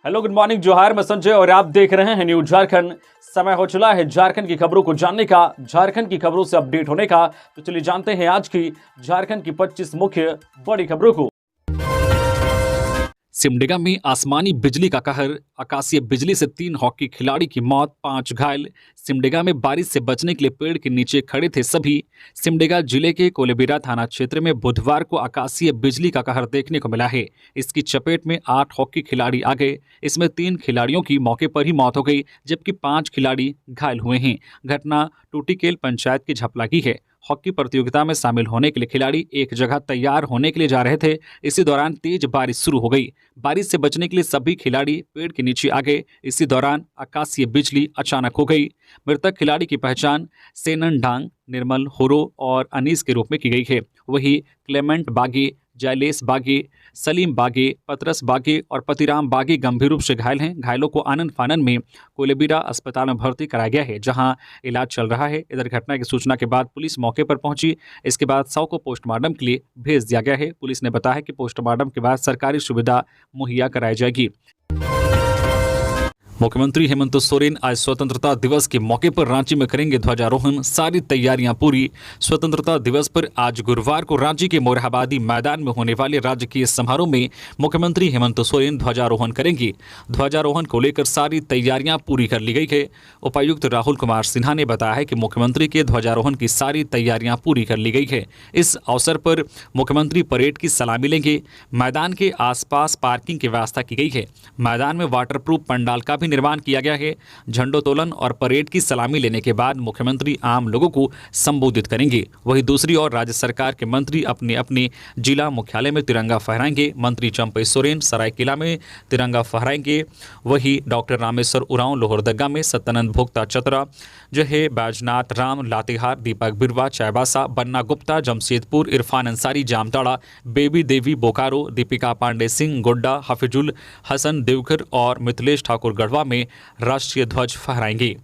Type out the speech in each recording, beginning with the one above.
Hello, good morning, जोहार। मैं संजय और आप देख रहे हैं न्यूज झारखंड। समय हो चला है झारखंड की खबरों को जानने का, झारखंड की खबरों से अपडेट होने का। तो चलिए जानते हैं आज की झारखंड की 25 मुख्य बड़ी खबरों को। सिमडेगा में आसमानी बिजली का कहर, आकाशीय बिजली से 3 हॉकी खिलाड़ी की मौत, 5 घायल। सिमडेगा में बारिश से बचने के लिए पेड़ के नीचे खड़े थे सभी। सिमडेगा जिले के कोलेबिरा थाना क्षेत्र में बुधवार को आकाशीय बिजली का कहर देखने को मिला है। इसकी चपेट में 8 हॉकी खिलाड़ी आ गए। इसमें 3 खिलाड़ियों की मौके पर ही मौत हो गई, जबकि 5 खिलाड़ी घायल हुए हैं। घटना टूटीकेल पंचायत की झपला की है। हॉकी प्रतियोगिता में शामिल होने के लिए खिलाड़ी एक जगह तैयार होने के लिए जा रहे थे। इसी दौरान तेज बारिश शुरू हो गई। बारिश से बचने के लिए सभी खिलाड़ी पेड़ के नीचे आ गए। इसी दौरान आकाशीय बिजली अचानक हो गई। मृतक खिलाड़ी की पहचान सेनन डांग, निर्मल होरो और अनीस के रूप में की गई है। वहीं क्लेमेंट बागे, जयलेश बागे, सलीम बागे, पतरस बागे और पतिराम बागे गंभीर रूप से घायल हैं। घायलों को आनंद फानन में कोलेबिरा अस्पताल में भर्ती कराया गया है, जहां इलाज चल रहा है। इधर घटना की सूचना के बाद पुलिस मौके पर पहुंची। इसके बाद शव को पोस्टमार्टम के लिए भेज दिया गया है। पुलिस ने बताया कि पोस्टमार्टम के बाद सरकारी सुविधा मुहैया कराई जाएगी। मुख्यमंत्री हेमंत सोरेन आज स्वतंत्रता दिवस के मौके पर रांची में करेंगे ध्वजारोहण, सारी तैयारियां पूरी। स्वतंत्रता दिवस पर आज गुरुवार को रांची के मोरहाबादी मैदान में होने वाले राजकीय समारोह में मुख्यमंत्री हेमंत सोरेन ध्वजारोहण करेंगे। ध्वजारोहण को लेकर सारी तैयारियां पूरी कर ली गई है। उपायुक्त राहुल कुमार सिन्हा ने बताया है कि मुख्यमंत्री के ध्वजारोहण की सारी तैयारियां पूरी कर ली गई है। इस अवसर पर मुख्यमंत्री परेड की सलामी लेंगे। मैदान के आसपास पार्किंग की व्यवस्था की गई है। मैदान में वाटरप्रूफ पंडाल का भी निर्माण किया गया है। झंडोत्तोलन और परेड की सलामी लेने के बाद मुख्यमंत्री आम लोगों को संबोधित करेंगे। वहीं दूसरी ओर राज्य सरकार के मंत्री अपने अपने जिला मुख्यालय में तिरंगा फहराएंगे। मंत्री चंपई सोरेन सरायकेला में तिरंगा फहराएंगे। वहीं डॉक्टर रामेश्वर उरांव लोहरदगा में, सत्यानंद भोक्ता चतरा जो है, बैजनाथ राम लातेहार, दीपक बिरवा चाईबासा, बन्ना गुप्ता जमशेदपुर, इरफान अंसारी जामताड़ा, बेबी देवी बोकारो, दीपिका पांडे सिंह गोड्डा, हफिजुल हसन देवघर और मिथिलेश ठाकुर गढ़वा में राष्ट्रीय ध्वज फहराएंगे।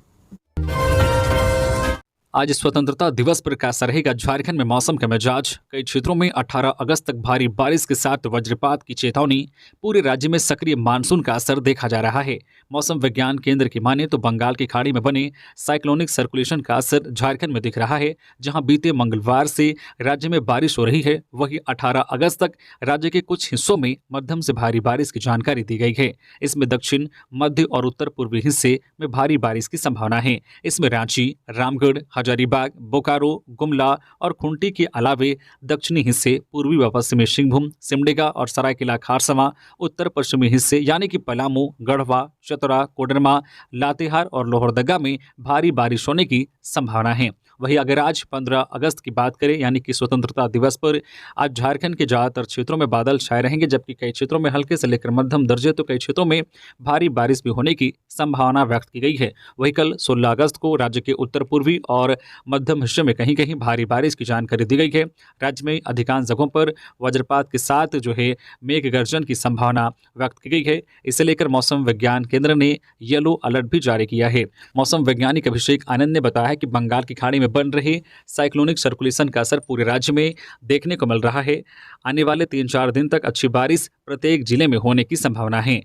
आज स्वतंत्रता दिवस पर कैसा रहेगा झारखंड में मौसम का मिजाज। कई क्षेत्रों में 18 अगस्त तक भारी बारिश के साथ वज्रपात की चेतावनी। पूरे राज्य में सक्रिय मानसून का असर देखा जा रहा है। मौसम विज्ञान केंद्र की माने तो बंगाल की खाड़ी में बने साइक्लोनिक सर्कुलेशन का असर झारखंड में दिख रहा है, जहां बीते मंगलवार से राज्य में बारिश हो रही है। वहीं 18 अगस्त तक राज्य के कुछ हिस्सों में मध्यम से भारी बारिश की जानकारी दी गई है। इसमें दक्षिण, मध्य और उत्तर पूर्वी हिस्से में भारी बारिश की संभावना है। इसमें रांची, रामगढ़, हजारीबाग, बोकारो, गुमला और खुंटी के अलावे दक्षिणी हिस्से, पूर्वी व पश्चिमी सिंहभूम, सिमडेगा और सरायकेला खारसवां, उत्तर पश्चिमी हिस्से यानी कि पलामू, गढ़वा, चतरा, कोडरमा, लातेहार और लोहरदगा में भारी बारिश होने की संभावना है। वहीं अगर आज 15 अगस्त की बात करें यानी कि स्वतंत्रता दिवस पर, आज झारखंड के ज़्यादातर क्षेत्रों में बादल छाए रहेंगे, जबकि कई क्षेत्रों में हल्के से लेकर मध्यम दर्जे तो कई क्षेत्रों में भारी बारिश भी होने की संभावना व्यक्त की गई है। वहीं कल 16 अगस्त को राज्य के उत्तर पूर्वी और मध्यम हिस्से में कहीं कहीं भारी बारिश की जानकारी दी गई है। राज्य में अधिकांश जगहों पर वज्रपात के साथ जो है मेघ गर्जन की संभावना व्यक्त की गई है। इसे लेकर मौसम विज्ञान केंद्र ने येलो अलर्ट भी जारी किया है। मौसम वैज्ञानिक अभिषेक आनंद ने बताया कि बंगाल की खाड़ी में बन रहे साइक्लोनिक सर्कुलेशन का असर पूरे राज्य में देखने को मिल रहा है। आने वाले 3-4 दिन तक अच्छी बारिश प्रत्येक जिले में होने की संभावना है।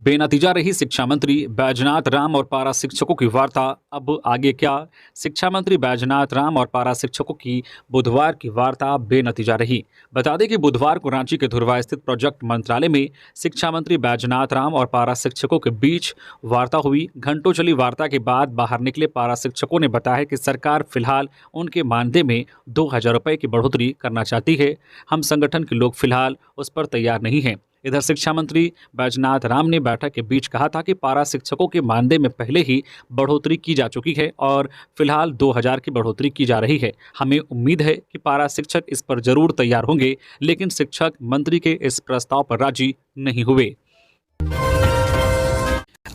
बेनतीजा रही शिक्षा मंत्री बैजनाथ राम और पारा शिक्षकों की वार्ता, अब आगे क्या? शिक्षा मंत्री बैजनाथ राम और पारा शिक्षकों की बुधवार की वार्ता बेनतीजा रही। बता दें कि बुधवार को रांची के धुरवा स्थित प्रोजेक्ट मंत्रालय में शिक्षा मंत्री बैजनाथ राम और पारा शिक्षकों के बीच वार्ता हुई। घंटों चली वार्ता के बाद बाहर निकले पारा शिक्षकों ने बताया कि सरकार फिलहाल उनके मानदेय में 2000 रुपये की बढ़ोतरी करना चाहती है। हम संगठन के लोग फिलहाल उस पर तैयार नहीं हैं। इधर शिक्षा मंत्री बैजनाथ राम ने बैठक के बीच कहा था कि पारा शिक्षकों के मानदेय में पहले ही बढ़ोतरी की जा चुकी है और फिलहाल 2000 की बढ़ोतरी की जा रही है। हमें उम्मीद है कि पारा शिक्षक इस पर जरूर तैयार होंगे, लेकिन शिक्षक मंत्री के इस प्रस्ताव पर राजी नहीं हुए।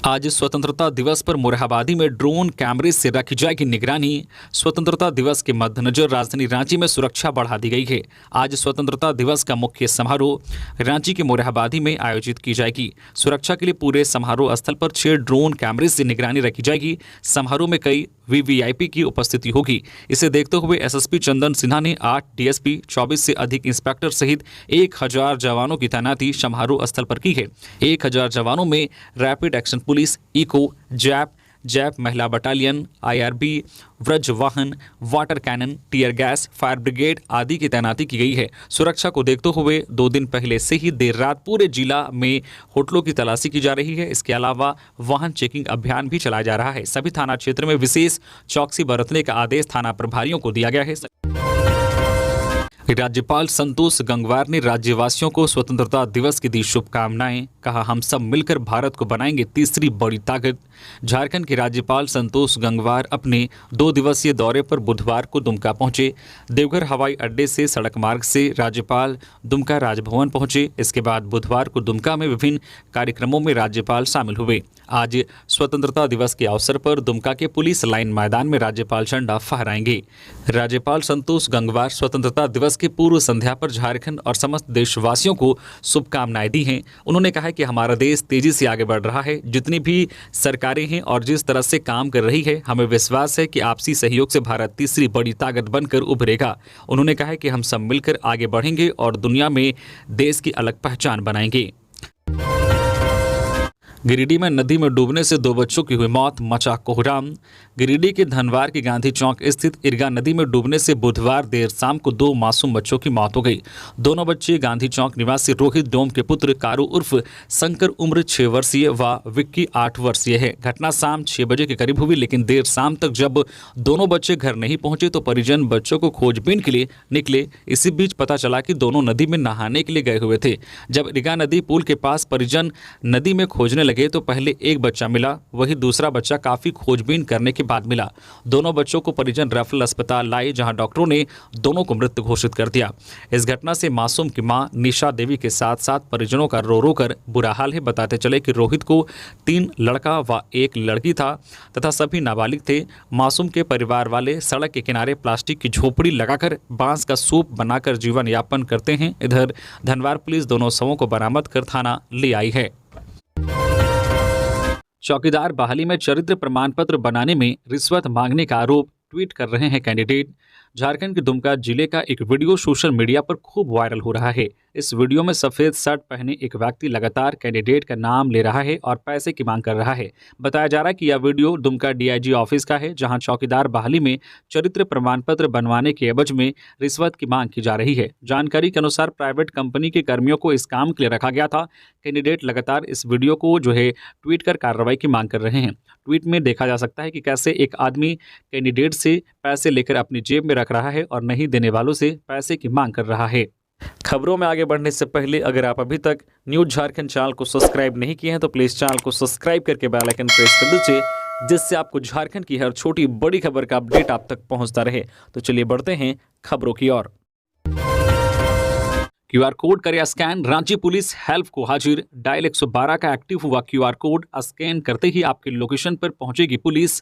आज स्वतंत्रता दिवस पर मोरहाबादी में ड्रोन कैमरे से रखी जाएगी निगरानी। स्वतंत्रता दिवस के मद्देनजर राजधानी रांची में सुरक्षा बढ़ा दी गई है। आज स्वतंत्रता दिवस का मुख्य समारोह रांची के मोरहाबादी में आयोजित की जाएगी। सुरक्षा के लिए पूरे समारोह स्थल पर 6 ड्रोन कैमरे से निगरानी रखी जाएगी। समारोह में कई वीवीआईपी की उपस्थिति होगी। इसे देखते हुए एसएसपी चंदन सिन्हा ने 8 डीएसपी, 24 से अधिक इंस्पेक्टर सहित 1000 जवानों की तैनाती समारोह स्थल पर की है। 1000 जवानों में रैपिड एक्शन पुलिस, इको, जैप महिला बटालियन, आईआरबी, व्रज वाहन, water cannon, tear gas, fire brigade आदि की तैनाती की गई है। सुरक्षा को देखते हुए 2 दिन पहले से ही देर रात पूरे जिला में होटलों की तलाशी की जा रही है। इसके अलावा वाहन चेकिंग अभियान भी चलाया जा रहा है। सभी थाना क्षेत्र में विशेष चौकसी बरतने का आदेश थाना प्रभारियों को दिया गया है। राज्यपाल संतोष गंगवार ने राज्यवासियों को स्वतंत्रता दिवस की दी शुभकामनाएं। कहा, हम सब मिलकर भारत को बनाएंगे तीसरी बड़ी ताकत। झारखंड के राज्यपाल संतोष गंगवार अपने 2 दिवसीय दौरे पर बुधवार को दुमका पहुंचे। देवघर हवाई अड्डे से सड़क मार्ग से राज्यपाल दुमका राजभवन पहुंचे। इसके बाद बुधवार को दुमका में विभिन्न कार्यक्रमों में राज्यपाल शामिल हुए। आज स्वतंत्रता दिवस के अवसर पर दुमका के पुलिस लाइन मैदान में राज्यपाल झंडा फहराएंगे। राज्यपाल संतोष गंगवार स्वतंत्रता दिवस की पूर्व संध्या पर झारखंड और समस्त देशवासियों को शुभकामनाएं दी हैं। उन्होंने कहा कि हमारा देश तेजी से आगे बढ़ रहा है। जितनी भी सरकारें हैं और जिस तरह से काम कर रही है, हमें विश्वास है कि आपसी सहयोग से भारत तीसरी बड़ी ताकत बनकर उभरेगा। उन्होंने कहा कि हम सब मिलकर आगे बढ़ेंगे और दुनिया में देश की अलग पहचान बनाएंगे। गिरिडीह में नदी में डूबने से 2 बच्चों की हुई मौत, मचा कोहराम। गिरिडीह के धनवार की गांधी चौक स्थित इरगा नदी में डूबने से बुधवार देर शाम को 2 मासूम बच्चों की मौत हो गई। दोनों बच्चे गांधी चौक निवासी रोहित डोम के पुत्र कारू उर्फ शंकर उम्र 6 वर्षीय व विक्की 8 वर्षीय है। घटना शाम 6 बजे के करीब हुई, लेकिन देर शाम तक जब दोनों बच्चे घर नहीं पहुंचे तो परिजन बच्चों को खोजबीन के लिए निकले। इसी बीच पता चला कि दोनों नदी में नहाने के लिए गए हुए थे। जब इरगा नदी पुल के पास परिजन नदी में खोजने लगे तो पहले एक बच्चा मिला, वही दूसरा बच्चा काफी खोजबीन करने के बाद मिला। दोनों बच्चों को परिजन रेफरल अस्पताल लाए, जहां डॉक्टरों ने दोनों को मृत घोषित कर दिया। इस घटना से मासूम की मां निशा देवी के साथ साथ परिजनों का रो रो कर बुरा हाल है। बताते चले कि रोहित को 3 लड़का व 1 लड़की था तथा सभी नाबालिग थे। मासूम के परिवार वाले सड़क के किनारे प्लास्टिक की झोपड़ी लगाकर बांस का सूप बनाकर जीवन यापन करते हैं। इधर धनवार पुलिस दोनों शवों को बरामद कर थाना ले आई है। चौकीदार बहाली में चरित्र प्रमाण पत्र बनाने में रिश्वत मांगने का आरोप, ट्वीट कर रहे हैं कैंडिडेट। झारखंड के दुमका जिले का एक वीडियो सोशल मीडिया पर खूब वायरल हो रहा है। इस वीडियो में सफेद शर्ट पहने एक व्यक्ति लगातार कैंडिडेट का नाम ले रहा है और पैसे की मांग कर रहा है। बताया जा रहा है कि यह वीडियो दुमका डीआईजी ऑफिस का है, जहां चौकीदार बहाली में चरित्र प्रमाण पत्र बनवाने के एवज में रिश्वत की मांग की जा रही है। जानकारी के अनुसार प्राइवेट कंपनी के कर्मियों को इस काम के लिए रखा गया था। कैंडिडेट लगातार इस वीडियो को ट्वीट कर कार्रवाई की मांग कर रहे हैं। ट्वीट में देखा जा सकता है कि कैसे एक आदमी कैंडिडेट से पैसे लेकर अपनी जेब में रख रहा है और नहीं देने वालों से पैसे की मांग कर रहा है। खबरों में आगे बढ़ने से पहले अगर आप अभी तक न्यूज़ झारखंड चैनल को सब्सक्राइब नहीं किए हैं तो प्लीज़ चैनल को सब्सक्राइब करके बेल आइकन प्रेस कर दीजिए, जिससे आपको झारखंड की हर छोटी बड़ी खबर का अपडेट आप तक पहुंचता रहे। तो चलिए बढ़ते हैं खबरों की ओर। क्यूआर कोड करे स्कैन, रांची पुलिस हेल्प को हाजिर। डायल 112 का एक्टिव हुआ क्यूआर कोड स्कैन करते ही आपके लोकेशन पर पहुंचेगी पुलिस।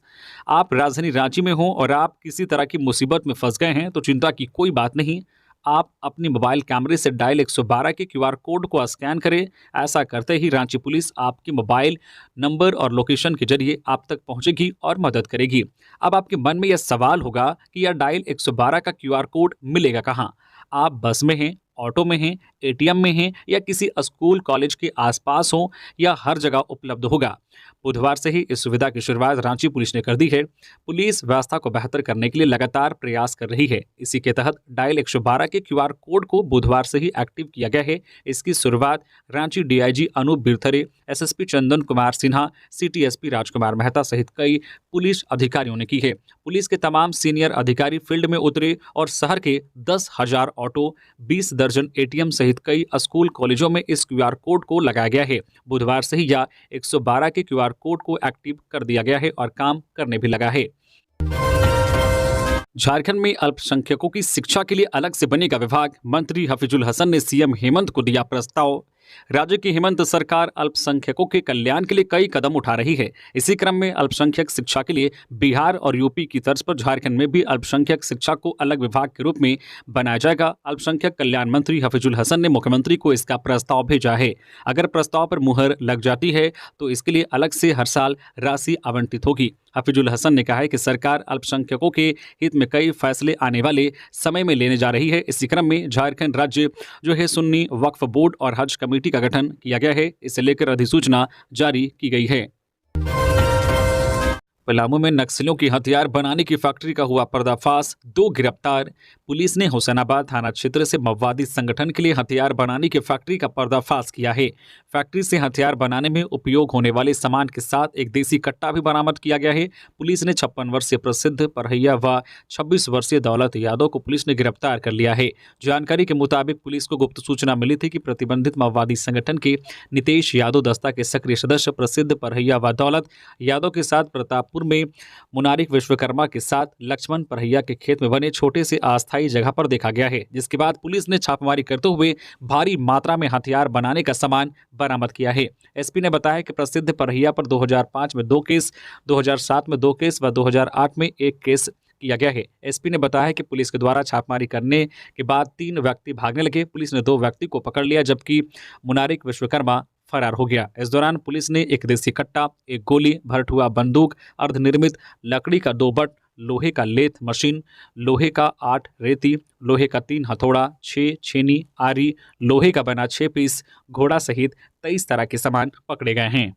आप राजधानी रांची में हो और आप किसी तरह की मुसीबत में फंस गए हैं तो चिंता की कोई बात नहीं। आप अपने मोबाइल कैमरे से डायल 112 के क्यूआर कोड को स्कैन करें। ऐसा करते ही रांची पुलिस आपके मोबाइल नंबर और लोकेशन के जरिए आप तक पहुंचेगी और मदद करेगी। अब आपके मन में यह सवाल होगा कि यह डायल 112 का क्यूआर कोड मिलेगा कहाँ? आप बस में हैं, ऑटो में हैं, एटीएम में हैं या किसी स्कूल कॉलेज के आसपास हो, या हर जगह उपलब्ध होगा। बुधवार से ही इस सुविधा की शुरुआत रांची पुलिस ने कर दी है। पुलिस व्यवस्था को बेहतर करने के लिए लगातार प्रयास कर रही है। इसी के तहत डायल 112 के क्यूआर कोड को बुधवार से ही एक्टिव किया गया है। इसकी शुरुआत Ranchi DIG Anoop Birthare, SSP Chandan Kumar Sinha, city SP राजकुमार मेहता सहित कई पुलिस अधिकारियों ने की है। पुलिस के तमाम सीनियर अधिकारी फील्ड में उतरे और शहर के 10,000 ऑटो, 20 दर्जन एटीएम सहित कई स्कूल कॉलेजों में इस क्यूआर कोड को लगाया गया है। बुधवार से ही यह 112 के क्यूआर कोड को एक्टिव कर दिया गया है और काम करने भी लगा है। झारखंड में अल्पसंख्यकों की शिक्षा के लिए अलग से बनेगा विभाग। मंत्री हफीजुल हसन ने सीएम हेमंत को दिया प्रस्ताव। राज्य की हेमंत सरकार अल्पसंख्यकों के कल्याण के लिए कई कदम उठा रही है। इसी क्रम में अल्पसंख्यक शिक्षा के लिए बिहार और यूपी की तर्ज पर झारखंड में भी अल्पसंख्यक शिक्षा को अलग विभाग के रूप में बनाया जाएगा। अल्पसंख्यक कल्याण मंत्री हफीजुल हसन ने मुख्यमंत्री को इसका प्रस्ताव भेजा है। अगर प्रस्ताव पर मुहर लग जाती है तो इसके लिए अलग से हर साल राशि आवंटित होगी। हफीजुल हसन ने कहा है कि सरकार अल्पसंख्यकों के हित में कई फैसले आने वाले समय में लेने जा रही है। इसी क्रम में झारखंड राज्य जो है सुन्नी वक्फ बोर्ड और हज कमेटी का गठन किया गया है। इसे लेकर अधिसूचना जारी की गई है। पलामू में नक्सलियों की हथियार बनाने की फैक्ट्री का हुआ पर्दाफाश, 2 गिरफ्तार। पुलिस ने हुसैनाबाद थाना क्षेत्र से माओवादी संगठन के लिए हथियार बनाने की फैक्ट्री का पर्दाफाश किया है। फैक्ट्री से हथियार बनाने में उपयोग होने वाले सामान के साथ एक देसी कट्टा भी बरामद किया गया है। पुलिस ने 56 वर्षीय प्रसिद्ध परहैया व 26 वर्षीय दौलत यादव को पुलिस ने गिरफ्तार कर लिया है। जानकारी के मुताबिक पुलिस को गुप्त सूचना मिली थी कि प्रतिबंधित माओवादी संगठन के नितेश यादव दस्ता के सक्रिय सदस्य प्रसिद्ध परहैया व दौलत यादव के साथ प्रताप में मुनारिक विश्वकर्मा के साथ लक्ष्मण परहैया के खेत में बने छोटे से अस्थायी जगह पर देखा गया है, जिसके बाद पुलिस ने छापेमारी करते हुए भारी मात्रा में हथियार बनाने का सामान बरामद किया है। एसपी ने बताया कि प्रसिद्ध परहैया पर 2005 में 2 केस, 2007 में 2 केस व 2008 में 1 केस किया गया है। एसपी ने बताया कि पुलिस के द्वारा छापेमारी करने के बाद 3 व्यक्ति भागने लगे। पुलिस ने 2 व्यक्ति को पकड़ लिया जबकि मुनारिक विश्वकर्मा फरार हो गया। इस दौरान पुलिस ने एक देसी कट्टा, एक गोली, भरठुआ बंदूक, अर्धनिर्मित लकड़ी का 2 बट, लोहे का लेथ मशीन, लोहे का 8 रेती, लोहे का 3 हथौड़ा, 6 छेनी, आरी, लोहे का बना 6 पीस घोड़ा सहित 23 तरह के सामान पकड़े गए हैं।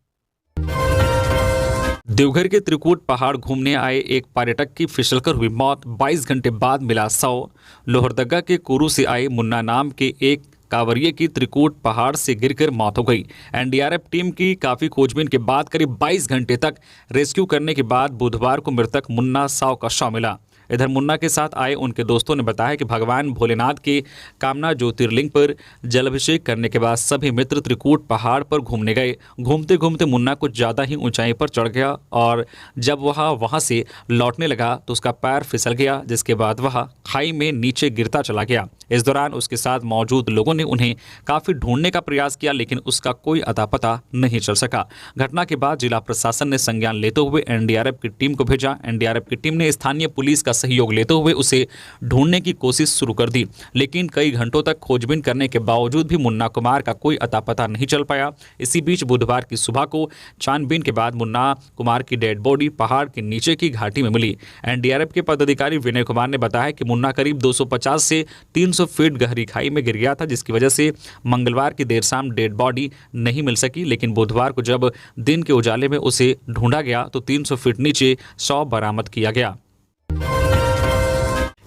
देवघर के त्रिकूट पहाड़ घूमने आए एक पर्यटक की फिसलकर हुई मौत, 22 घंटे बाद मिला शव। लोहरदगा के कुरू से आए मुन्ना नाम के एक कांवरिये की त्रिकूट पहाड़ से गिरकर मौत हो गई। एनडीआरएफ टीम की काफी खोजबीन के बाद करीब 22 घंटे तक रेस्क्यू करने के बाद बुधवार को मृतक मुन्ना साव का शव मिला। इधर मुन्ना के साथ आए उनके दोस्तों ने बताया कि भगवान भोलेनाथ के कामना ज्योतिर्लिंग पर जलाभिषेक करने के बाद सभी मित्र त्रिकूट पहाड़ पर घूमने गए। घूमते घूमते मुन्ना कुछ ज़्यादा ही ऊंचाई पर चढ़ गया और जब वह वहां से लौटने लगा तो उसका पैर फिसल गया, जिसके बाद वह खाई में नीचे गिरता चला गया। इस दौरान उसके साथ मौजूद लोगों ने उन्हें काफ़ी ढूंढने का प्रयास किया, लेकिन उसका कोई अता पता नहीं चल सका। घटना के बाद जिला प्रशासन ने संज्ञान लेते हुए एनडीआरएफ की टीम को भेजा। एनडीआरएफ की टीम ने स्थानीय पुलिस का सहयोग लेते हुए उसे ढूंढने की कोशिश शुरू कर दी, लेकिन कई घंटों तक खोजबीन करने के बावजूद भी मुन्ना कुमार का कोई अता पता नहीं चल पाया। इसी बीच बुधवार की सुबह को छानबीन के बाद मुन्ना कुमार की डेड बॉडी पहाड़ के नीचे की घाटी में मिली। एनडीआरएफ के पदाधिकारी विनय कुमार ने बताया कि मुन्ना करीब 250 से 300 फीट गहरी खाई में गिर गया था, जिसकी वजह से मंगलवार की देर शाम डेड बॉडी नहीं मिल सकी। लेकिन बुधवार को जब दिन के उजाले में उसे ढूंढा गया तो 300 फीट नीचे शव बरामद किया गया।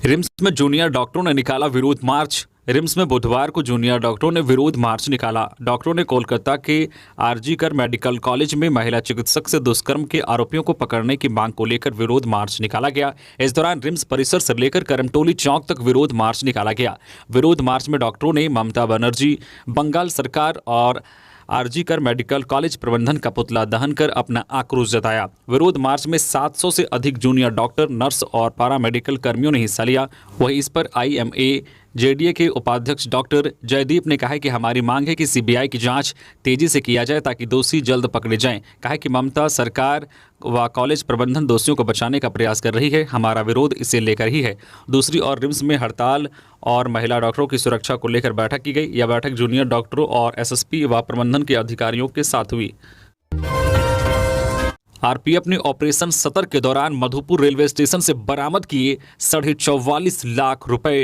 रिम्स में जूनियर डॉक्टरों ने निकाला विरोध मार्च। रिम्स में बुधवार को जूनियर डॉक्टरों ने विरोध मार्च निकाला। डॉक्टरों ने कोलकाता के आरजीकर मेडिकल कॉलेज में महिला चिकित्सक से दुष्कर्म के आरोपियों को पकड़ने की मांग को लेकर विरोध मार्च निकाला गया। इस दौरान रिम्स परिसर से लेकर करमटोली चौक तक विरोध मार्च निकाला गया। विरोध मार्च में डॉक्टरों ने ममता बनर्जी, बंगाल सरकार और आरजीकर मेडिकल कॉलेज प्रबंधन का पुतला दहन कर अपना आक्रोश जताया। विरोध मार्च में 700 से अधिक जूनियर डॉक्टर, नर्स और पैरामेडिकल कर्मियों ने हिस्सा लिया। वहीं इस पर आईएमए जेडीए के उपाध्यक्ष डॉक्टर जयदीप ने कहा कि हमारी मांग है कि सीबीआई की जांच तेजी से किया जाए ताकि दोषी जल्द पकड़े जाएं। कहा कि ममता सरकार व कॉलेज प्रबंधन दोषियों को बचाने का प्रयास कर रही है, हमारा विरोध इसे लेकर ही है। दूसरी ओर रिम्स में हड़ताल और महिला डॉक्टरों की सुरक्षा को लेकर बैठक की गई। यह बैठक जूनियर डॉक्टरों और एसएसपी व प्रबंधन के अधिकारियों के साथ हुई। आरपीएफ ने ऑपरेशन सतर्क के दौरान मधुपुर रेलवे स्टेशन से बरामद किए 44.5 लाख रुपए।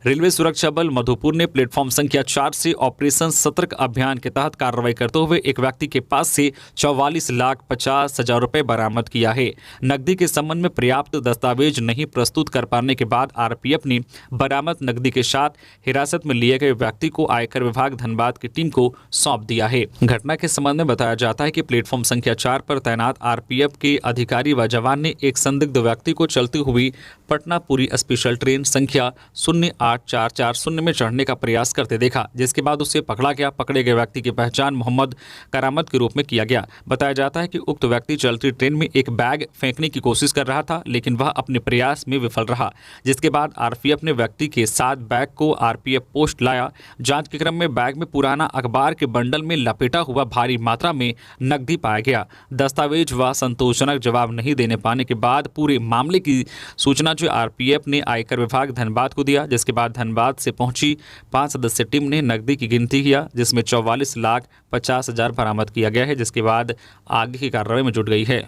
रेलवे सुरक्षा बल मधुपुर ने प्लेटफॉर्म संख्या 4 से ऑपरेशन सतर्क अभियान के तहत कार्रवाई करते हुए एक व्यक्ति के पास से 44,50,000 रुपए बरामद किया है। नकदी के संबंध में पर्याप्त दस्तावेज नहीं प्रस्तुत कर पाने के बाद आरपीएफ ने बरामद नकदी के साथ हिरासत में लिए गए व्यक्ति को आयकर विभाग धनबाद की टीम को सौंप दिया है। घटना के संबंध में बताया जाता है कि प्लेटफॉर्म संख्या 4 पर तैनात आरपीएफ के अधिकारी व जवान ने एक संदिग्ध व्यक्ति को चलती हुई पटना पुरी स्पेशल ट्रेन संख्या 08440 में चढ़ने का प्रयास करते देखा, जिसके बाद उसे पकड़ा गया। पकड़े गए व्यक्ति की पहचान मोहम्मद करामत के रूप में किया गया। बताया जाता है कि उक्त व्यक्ति चलती ट्रेन में एक बैग फेंकने की कोशिश कर रहा था, लेकिन वह अपने प्रयास में विफल रहा, जिसके बाद आरपीएफ ने व्यक्ति के साथ बैग को आरपीएफ पोस्ट लाया। जांच के क्रम में बैग में पुराना अखबार के बंडल में लपेटा हुआ भारी मात्रा में नकदी पाया गया। दस्तावेज व संतोषजनक जवाब नहीं देने पाने के बाद पूरे मामले की सूचना जो आरपीएफ ने आयकर विभाग धनबाद को दिया, जिसके बाद धनबाद से पहुंची 5 सदस्यीय टीम ने नकदी की गिनती किया, जिसमें 44,50,000 बरामद किया गया है, जिसके बाद आगे की कार्रवाई में जुट गई है।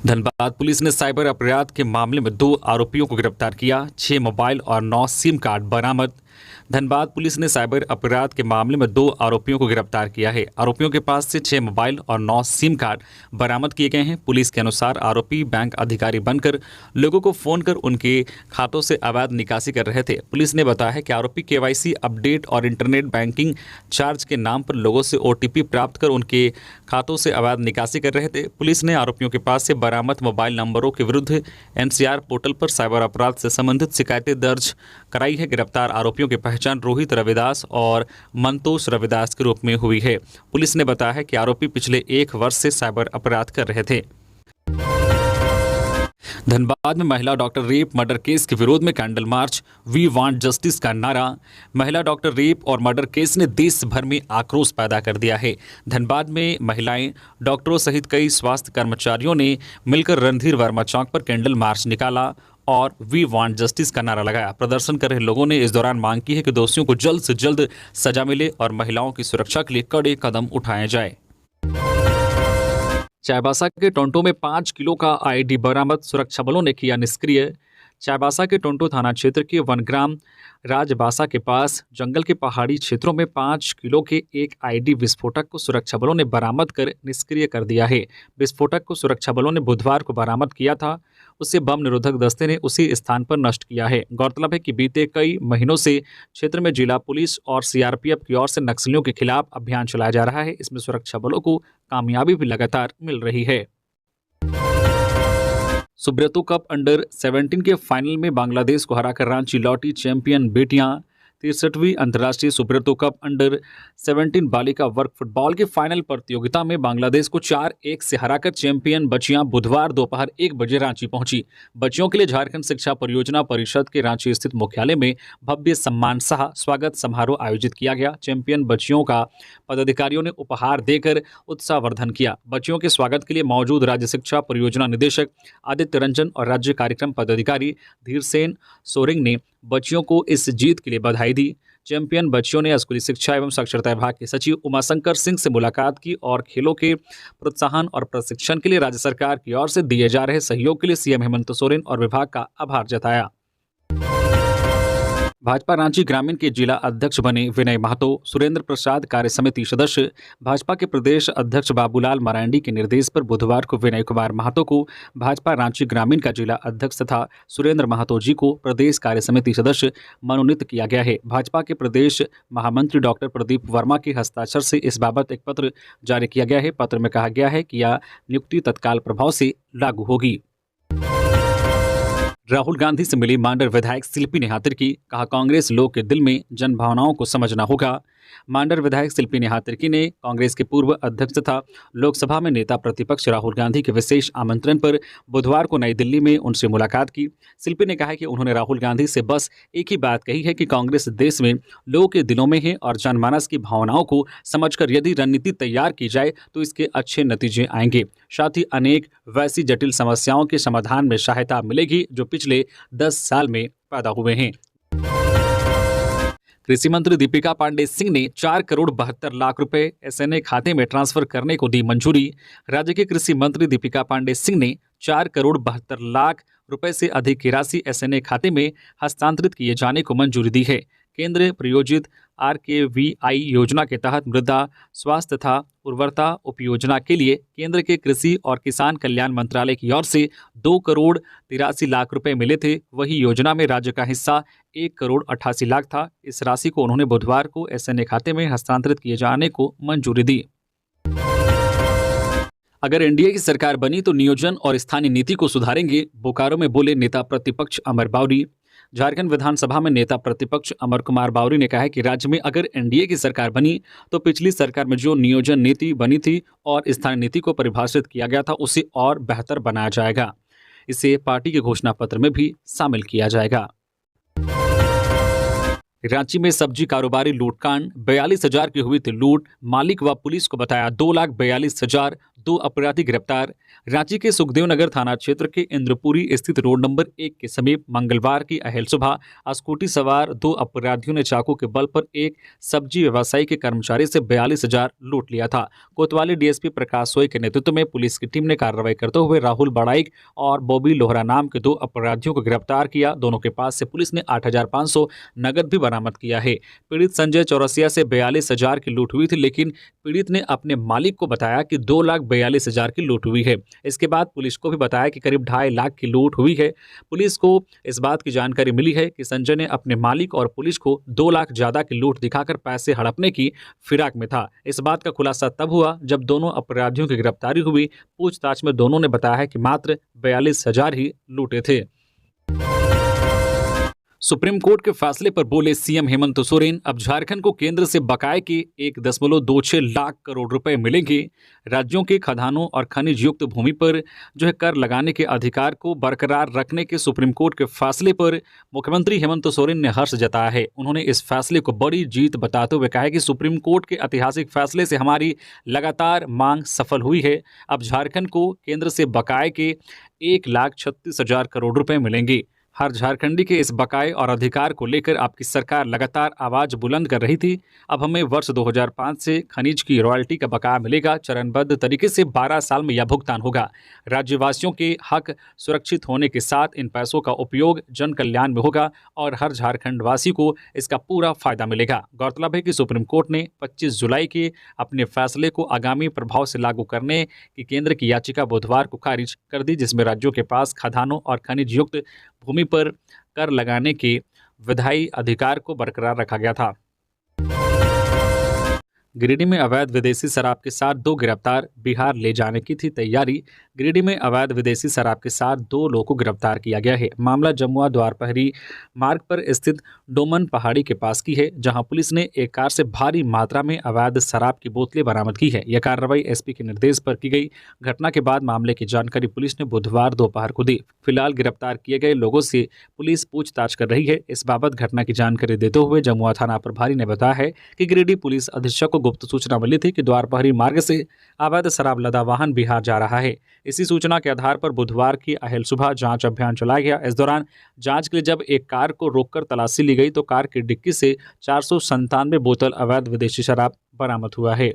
धनबाद पुलिस ने साइबर अपराध के मामले में 2 आरोपियों को गिरफ्तार किया। 6 मोबाइल और 9 सिम कार्ड बरामद। धनबाद पुलिस ने साइबर अपराध के मामले में 2 आरोपियों को गिरफ्तार किया है। आरोपियों के पास से 6 मोबाइल और 9 सिम कार्ड बरामद किए गए हैं। पुलिस के अनुसार आरोपी बैंक अधिकारी बनकर लोगों को फोन कर उनके खातों से अवैध निकासी कर रहे थे। पुलिस ने बताया है कि आरोपी केवाईसी अपडेट और इंटरनेट बैंकिंग चार्ज के नाम पर लोगों से ओटीपी प्राप्त कर उनके खातों से अवैध निकासी कर रहे थे। पुलिस ने आरोपियों के पास से बरामद मोबाइल नंबरों के विरुद्ध एनसीआर पोर्टल पर साइबर अपराध से संबंधित शिकायतें दर्ज कराई है। गिरफ्तार आरोपियों की पहचान रोहित रविदास और मंतोष रविदास के रूप में हुई है। पुलिस ने बताया है कि आरोपी पिछले 1 वर्ष से साइबर अपराध कर रहे थे। धनबाद में महिला डॉक्टर रेप मर्डर केस के विरोध में candle march, we want justice का नारा। महिला डॉक्टर रेप और मर्डर केस ने देश भर में आक्रोश पैदा कर दिया है। धनबाद में महिलाएं, डॉक्टरों सहित कई स्वास्थ्य कर्मचारियों ने मिलकर रणधीर वर्मा चौक पर कैंडल मार्च निकाला और वी वांट जस्टिस का नारा लगाया। प्रदर्शन कर रहे लोगों ने इस दौरान मांग की है कि दोषियों को जल्द से जल्द सजा मिले और महिलाओं की सुरक्षा के लिए कड़े कदम उठाए जाए। चाईबासा के टोंटो में 5 किलो का आईडी बरामद, सुरक्षा बलों ने किया निष्क्रिय। चाईबासा के टोंटो थाना क्षेत्र के वनग्राम राजबासा के पास जंगल के पहाड़ी क्षेत्रों में 5 किलो के एक आईडी विस्फोटक को सुरक्षा बलों ने बरामद कर निष्क्रिय कर दिया है। विस्फोटक को सुरक्षा बलों ने बुधवार को बरामद किया था। उसे बम निरोधक दस्ते ने उसी स्थान पर नष्ट किया है। गौरतलब है कि बीते कई महीनों से क्षेत्र में जिला पुलिस और सीआरपीएफ की ओर से नक्सलियों के खिलाफ अभियान चलाया जा रहा है। इसमें सुरक्षा बलों को कामयाबी भी लगातार मिल रही है। सुब्रतो कप अंडर 17 के फाइनल में बांग्लादेश को हराकर रांची लौटी चैंपियन बेटियां। 63वीं अंतर्राष्ट्रीय सुब्रतो कप अंडर 17 बालिका वर्ग फुटबॉल के फाइनल प्रतियोगिता में बांग्लादेश को 4-1 से हराकर चैंपियन बच्चियां बुधवार दोपहर 1 बजे रांची पहुंची। बच्चियों के लिए झारखंड शिक्षा परियोजना परिषद के रांची स्थित मुख्यालय में भव्य सम्मान सह स्वागत समारोह आयोजित किया गया। चैंपियन बच्चियों का पदाधिकारियों ने उपहार देकर उत्साहवर्धन किया। बच्चियों के स्वागत के लिए मौजूद राज्य शिक्षा परियोजना निदेशक आदित्य रंजन और राज्य कार्यक्रम पदाधिकारी धीरसेन सोरेंग ने बच्चियों को इस जीत के लिए बधाई दी। चैंपियन बच्चियों ने स्कूली शिक्षा एवं साक्षरता विभाग के सचिव उमाशंकर सिंह से मुलाकात की और खेलों के प्रोत्साहन और प्रशिक्षण के लिए राज्य सरकार की ओर से दिए जा रहे सहयोग के लिए सीएम हेमंत सोरेन और विभाग का आभार जताया। भाजपा रांची ग्रामीण के जिला अध्यक्ष बने विनय महतो। सुरेंद्र प्रसाद कार्य समिति सदस्य भाजपा के प्रदेश अध्यक्ष बाबूलाल मरांडी के निर्देश पर बुधवार को विनय कुमार महतो को भाजपा रांची ग्रामीण का जिला अध्यक्ष तथा सुरेंद्र महतो जी को प्रदेश कार्य समिति सदस्य मनोनीत किया गया है। भाजपा के प्रदेश महामंत्री डॉक्टर प्रदीप वर्मा के हस्ताक्षर से इस बाबत एक पत्र जारी किया गया है। पत्र में कहा गया है कि यह नियुक्ति तत्काल प्रभाव से लागू होगी। राहुल गांधी से मिली मांडर विधायक शिल्पी नेहातिर की, कहा कांग्रेस लोग के दिल में जन भावनाओं को समझना होगा। मांडर विधायक शिल्पी नेहातिर ने कांग्रेस के पूर्व अध्यक्ष तथा लोकसभा में नेता प्रतिपक्ष राहुल गांधी के विशेष आमंत्रण पर बुधवार को नई दिल्ली में उनसे मुलाकात की। शिल्पी ने कहा कि उन्होंने राहुल गांधी से बस एक ही बात कही है कि कांग्रेस देश में लोगों के दिलों में है और जनमानस की भावनाओं को समझकर यदि रणनीति तैयार की जाए तो इसके अच्छे नतीजे आएंगे। साथ ही अनेक वैसी जटिल समस्याओं के समाधान में सहायता मिलेगी जो पिछले 10 साल में पैदा हुए हैं। कृषि मंत्री दीपिका पांडे सिंह ने 4 करोड़ 72 लाख रुपए एसएनए खाते में ट्रांसफर करने को दी मंजूरी। राज्य के कृषि मंत्री दीपिका पांडे सिंह ने 4 करोड़ 72 लाख रुपए से अधिक की राशि एसएनए खाते में हस्तांतरित किए जाने को मंजूरी दी है। केंद्र प्रायोजित RKVI योजना के तहत मृदा स्वास्थ्य तथा उर्वरता उपयोजना के लिए केंद्र के कृषि और किसान कल्याण मंत्रालय की ओर से 2 करोड़ 83 लाख रुपए मिले थे। वही योजना में राज्य का हिस्सा 1 करोड़ 88 लाख था। इस राशि को उन्होंने बुधवार को एसएनए खाते में हस्तांतरित किए जाने को मंजूरी दी। अगर एनडीए की सरकार बनी तो नियोजन और स्थानीय नीति को सुधारेंगे, बोकारो में बोले नेता प्रतिपक्ष अमर बावरी। झारखंड विधानसभा में नेता प्रतिपक्ष अमर कुमार बावरी ने कहा है कि राज्य में अगर एनडीए की सरकार बनी तो पिछली सरकार में जो नियोजन नीति बनी थी और स्थानीय नीति को परिभाषित किया गया था उसे और बेहतर बनाया जाएगा। इसे पार्टी के घोषणा पत्र में भी शामिल किया जाएगा। रांची में सब्जी कारोबारी लूटकांड, 42,000 की हुई थी लूट, मालिक व पुलिस को बताया 2,42,000, 2 अपराधी गिरफ्तार। रांची के सुखदेव नगर थाना क्षेत्र के इंद्रपुरी स्थित रोड नंबर 1 के समीप मंगलवार की अहल सुबह स्कूटी सवार 2 अपराधियों ने चाकू के बल पर एक सब्जी व्यवसायी के कर्मचारी से 42,000 लूट लिया था। कोतवाली डीएसपी प्रकाश सोई के नेतृत्व में पुलिस की टीम ने कार्रवाई करते हुए राहुल बड़ाइक और बॉबी लोहरा नाम के 2 अपराधियों को गिरफ्तार किया। दोनों के पास से पुलिस ने 8,500 नगद भी बरामद किया है। पीड़ित संजय चौरसिया से 42,000 की लूट हुई थी, लेकिन पीड़ित ने अपने मालिक को बताया कि 2,42,000 की लूट हुई है। इसके बाद पुलिस को भी बताया कि करीब 2.5 लाख की लूट हुई है। पुलिस को इस बात की जानकारी मिली है कि संजय ने अपने मालिक और पुलिस को 2 लाख ज्यादा की लूट दिखाकर पैसे हड़पने की फिराक में था। इस बात का खुलासा तब हुआ जब दोनों अपराधियों की गिरफ्तारी हुई। पूछताछ में दोनों ने बताया है कि मात्र 42,000 ही लूटे थे। सुप्रीम कोर्ट के फैसले पर बोले सीएम हेमंत सोरेन, अब झारखंड को केंद्र से बकाये के 1.26 लाख करोड़ रुपए मिलेंगे। राज्यों के खदानों और खनिज युक्त भूमि पर जो है कर लगाने के अधिकार को बरकरार रखने के सुप्रीम कोर्ट के फैसले पर मुख्यमंत्री हेमंत सोरेन ने हर्ष जताया है। उन्होंने इस फैसले को बड़ी जीत बताते हुए कहा है कि सुप्रीम कोर्ट के ऐतिहासिक फैसले से हमारी लगातार मांग सफल हुई है। अब झारखंड को केंद्र से बकाये के 1,36,000 करोड़ रुपए मिलेंगे। हर झारखंडी के इस बकाये और अधिकार को लेकर आपकी सरकार लगातार आवाज बुलंद कर रही थी। अब हमें वर्ष 2005 से खनिज की रॉयल्टी का बकाया मिलेगा। चरणबद्ध तरीके से 12 साल में यह भुगतान होगा। राज्यवासियों के हक सुरक्षित होने के साथ इन पैसों का उपयोग जन कल्याण में होगा और हर झारखंड वासी को इसका पूरा फायदा मिलेगा। गौरतलब है कि सुप्रीम कोर्ट ने 25 जुलाई के अपने फैसले को आगामी प्रभाव से लागू करने की केंद्र की याचिका बुधवार को खारिज कर दी, जिसमें राज्यों के पास खदानों और खनिज युक्त भूमि पर कर लगाने के विधायी अधिकार को बरकरार रखा गया था। गिरिडीह में अवैध विदेशी शराब के साथ 2 गिरफ्तार, बिहार ले जाने की थी तैयारी। गिरिडीह में अवैध विदेशी शराब के साथ 2 लोगों को गिरफ्तार किया गया है। मामला जमुआ द्वारपहरी मार्ग पर स्थित डोमन पहाड़ी के पास की है, जहां पुलिस ने एक कार से भारी मात्रा में अवैध शराब की बोतलें बरामद की है। यह कार्रवाई एसपी के निर्देश पर की गई। घटना के बाद मामले की जानकारी पुलिस ने बुधवार दोपहर को दी। फिलहाल गिरफ्तार किए गए लोगों से पुलिस पूछताछ कर रही है। इस बाबत घटना की जानकारी देते हुए जमुआ थाना प्रभारी ने बताया है कि गिरिडीह पुलिस अधीक्षक को गुप्त सूचना मिली थी कि द्वारपहरी मार्ग से अवैध शराब लदा वाहन बिहार जा रहा है। इसी सूचना के आधार पर बुधवार की अहल सुबह जांच अभियान चलाया गया। इस दौरान जांच के लिए जब एक कार को रोककर तलाशी ली गई तो कार की डिक्की से 497 बोतल अवैध विदेशी शराब बरामद हुआ है।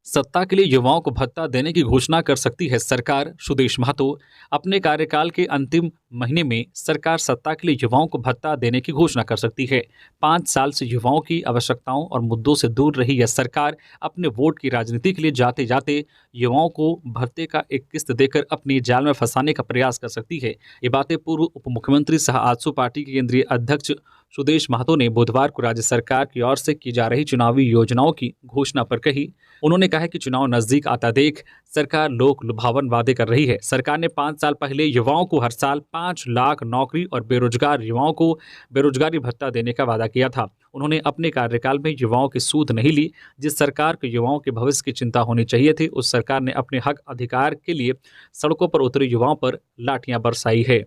सत्ता के लिए युवाओं को भत्ता देने की घोषणा कर सकती है सरकार, सुदेश महतो। अपने कार्यकाल के अंतिम महीने में सरकार सत्ता के लिए युवाओं को भत्ता देने की घोषणा कर सकती है। 5 साल से युवाओं की आवश्यकताओं और मुद्दों से दूर रही यह सरकार अपने वोट की राजनीति के लिए जाते जाते युवाओं को भत्ते का एक किस्त देकर अपनी जाल में फंसाने का प्रयास कर सकती है। ये बातें पूर्व उप मुख्यमंत्री सह आजसू पार्टी के केंद्रीय अध्यक्ष सुदेश महतो ने बुधवार को राज्य सरकार की ओर से की जा रही चुनावी योजनाओं की घोषणा पर कही। उन्होंने कहा कि चुनाव नजदीक आता देख सरकार लोक लुभावन वादे कर रही है। सरकार ने 5 साल पहले युवाओं को हर साल 5 लाख नौकरी और बेरोजगार युवाओं को बेरोजगारी भत्ता देने का वादा किया था। उन्होंने अपने कार्यकाल में युवाओं की सूद नहीं ली। जिस सरकार को युवाओं के भविष्य की चिंता होनी चाहिए थी, उस सरकार ने अपने हक अधिकार के लिए सड़कों पर उतरे युवाओं पर लाठियां बरसाई है।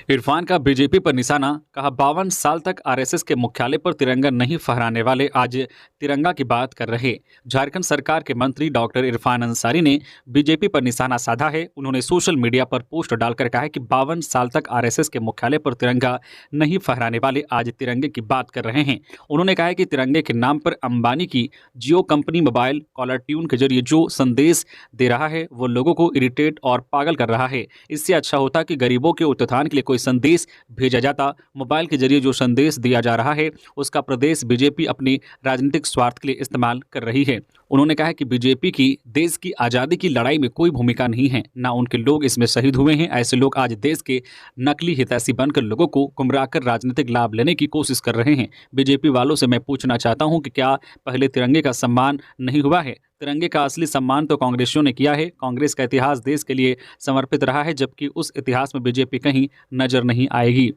इरफान का बीजेपी पर निशाना, कहा 52 साल तक आरएसएस के मुख्यालय पर तिरंगा नहीं फहराने वाले आज तिरंगा की बात कर रहे। झारखंड सरकार के मंत्री डॉक्टर इरफान अंसारी ने बीजेपी पर निशाना साधा है। उन्होंने सोशल मीडिया पर पोस्ट डालकर कहा है कि 52 साल तक आरएसएस के मुख्यालय पर तिरंगा नहीं फहराने वाले आज तिरंगे की बात कर रहे हैं। उन्होंने कहा है कि तिरंगे के नाम पर अंबानी की जियो कंपनी मोबाइल कॉलर ट्यून के जरिए जो संदेश दे रहा है वो लोगों को इरिटेट और पागल कर रहा है। इससे अच्छा होता कि गरीबों के उत्थान के लिए कोई संदेश भेजा जाता। मोबाइल के जरिए जो संदेश दिया जा रहा है उसका प्रदेश बीजेपी अपनी राजनीतिक स्वार्थ के लिए इस्तेमाल कर रही है। उन्होंने कहा कि बीजेपी की देश की आज़ादी की लड़ाई में कोई भूमिका नहीं है, ना उनके लोग इसमें शहीद हुए हैं। ऐसे लोग आज देश के नकली हितैषी बनकर लोगों को गुमराह कर राजनीतिक लाभ लेने की कोशिश कर रहे हैं। बीजेपी वालों से मैं पूछना चाहता हूं कि क्या पहले तिरंगे का सम्मान नहीं हुआ है? तिरंगे का असली सम्मान तो कांग्रेसियों ने किया है। कांग्रेस का इतिहास देश के लिए समर्पित रहा है, जबकि उस इतिहास में बीजेपी कहीं नजर नहीं आएगी।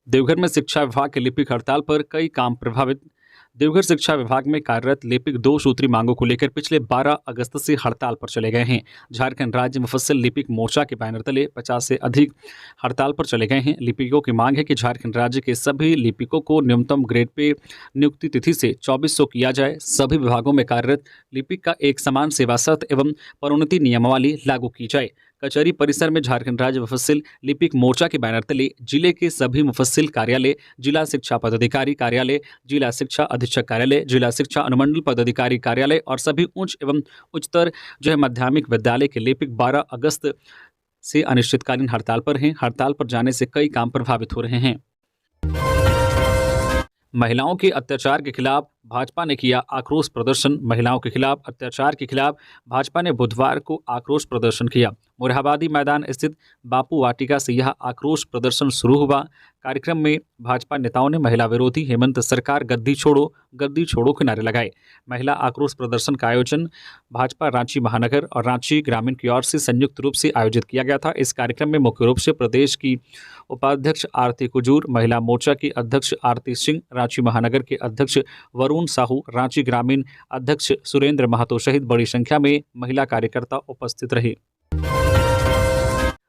देवघर में शिक्षा विभाग के लिपिक हड़ताल पर कई काम प्रभावित। देवघर शिक्षा विभाग में कार्यरत लिपिक 2 सूत्री मांगों को लेकर पिछले 12 अगस्त से हड़ताल पर चले गए हैं। झारखंड राज्य मुफस्सिल लिपिक मोर्चा के बैनर तले 50 से अधिक हड़ताल पर चले गए हैं। लिपिकों की मांग है कि झारखंड राज्य के सभी लिपिकों को न्यूनतम ग्रेड पे नियुक्ति तिथि से 2400 किया जाए। सभी विभागों में कार्यरत लिपिक का एक समान सेवा शर्त एवं पदोन्नति नियमावली लागू की जाए। कचहरी परिसर में झारखंड राज्य मुफस्सिल लिपिक मोर्चा के बैनर तले जिले के सभी मुफस्सिल कार्यालय, जिला शिक्षा पदाधिकारी कार्यालय, जिला शिक्षा अधीक्षक कार्यालय, जिला शिक्षा अनुमंडल पदाधिकारी कार्यालय और सभी उच्च एवं उच्चतर माध्यमिक विद्यालय के लिपिक 12 अगस्त से अनिश्चितकालीन हड़ताल पर हैं। हड़ताल पर जाने से कई काम प्रभावित हो रहे हैं। महिलाओं के अत्याचार के खिलाफ भाजपा ने किया आक्रोश प्रदर्शन। महिलाओं के खिलाफ अत्याचार के खिलाफ भाजपा ने बुधवार को आक्रोश प्रदर्शन किया। मोरहाबादी मैदान स्थित बापू वाटिका से यह आक्रोश प्रदर्शन शुरू हुआ। कार्यक्रम में भाजपा नेताओं ने महिला विरोधी हेमंत सरकार गद्दी छोड़ो के नारे लगाए। महिला आक्रोश प्रदर्शन का आयोजन भाजपा रांची महानगर और रांची ग्रामीण की ओर से संयुक्त रूप से आयोजित किया गया था। इस कार्यक्रम में मुख्य रूप से प्रदेश की उपाध्यक्ष आरती कुजूर, महिला मोर्चा की अध्यक्ष आरती सिंह, रांची महानगर के अध्यक्ष वरुण साहू, रांची ग्रामीण अध्यक्ष सुरेंद्र महतो सहित बड़ी संख्या में महिला कार्यकर्ता उपस्थित रहे।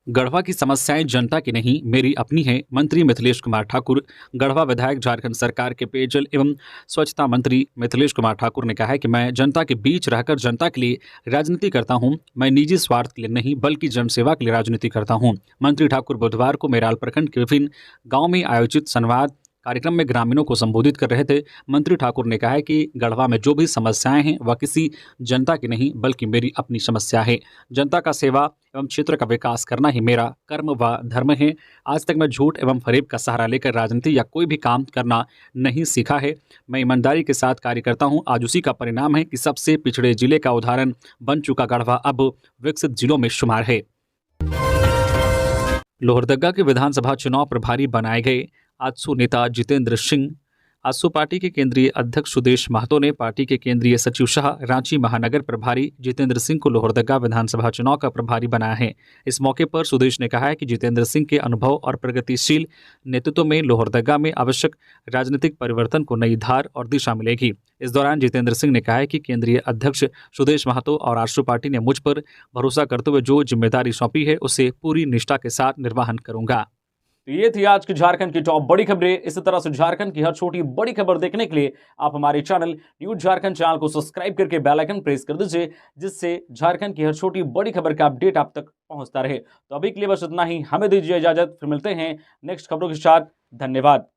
गढ़वा की समस्याएं जनता की नहीं, मेरी अपनी है। मंत्री मिथिलेश कुमार ठाकुर। गढ़वा विधायक झारखंड सरकार के पेयजल एवं स्वच्छता मंत्री मिथिलेश कुमार ठाकुर ने कहा है कि मैं जनता के बीच रहकर जनता के लिए राजनीति करता हूं। मैं निजी स्वार्थ के लिए नहीं बल्कि जनसेवा के लिए राजनीति करता हूं। मंत्री ठाकुर बुधवार को मेराल प्रखंड के विभिन्न गाँव में आयोजित संवाद कार्यक्रम में ग्रामीणों को संबोधित कर रहे थे। मंत्री ठाकुर ने कहा है कि गढ़वा में जो भी समस्याएं हैं वह किसी जनता की नहीं बल्कि मेरी अपनी समस्या है। जनता का सेवा एवं क्षेत्र का विकास करना ही मेरा कर्म व धर्म है। आज तक मैं झूठ एवं फरेब का सहारा लेकर राजनीति या कोई भी काम करना नहीं सीखा है। मैं ईमानदारी के साथ कार्य करता हूं। आज उसी का परिणाम है कि सबसे पिछड़े जिले का उदाहरण बन चुका गढ़वा अब विकसित जिलों में शुमार है। लोहरदगा के विधानसभा चुनाव प्रभारी बनाए गए आजसू नेता जितेंद्र सिंह। आजसू पार्टी के केंद्रीय अध्यक्ष सुदेश महतो ने पार्टी के केंद्रीय सचिव शाह रांची महानगर प्रभारी जितेंद्र सिंह को लोहरदगा विधानसभा चुनाव का प्रभारी बनाया है। इस मौके पर सुदेश ने कहा है कि जितेंद्र सिंह के अनुभव और प्रगतिशील नेतृत्व में लोहरदगा में आवश्यक राजनीतिक परिवर्तन को नई धार और दिशा मिलेगी। इस दौरान जितेंद्र सिंह ने कहा है कि केंद्रीय अध्यक्ष सुदेश महतो और आजसू पार्टी ने मुझ पर भरोसा करते हुए जो जिम्मेदारी सौंपी है उसे पूरी निष्ठा के साथ निर्वहन करूंगा। तो ये थी आज की झारखंड की टॉप बड़ी खबरें। इसी तरह से झारखंड की हर छोटी बड़ी खबर देखने के लिए आप हमारे चैनल न्यूज झारखंड चैनल को सब्सक्राइब करके बेल आइकन प्रेस कर दीजिए, जिससे झारखंड की हर छोटी बड़ी खबर का अपडेट आप तक पहुंचता रहे। तो अभी के लिए बस इतना ही, हमें दीजिए इजाजत, फिर मिलते हैं नेक्स्ट खबरों के साथ। धन्यवाद।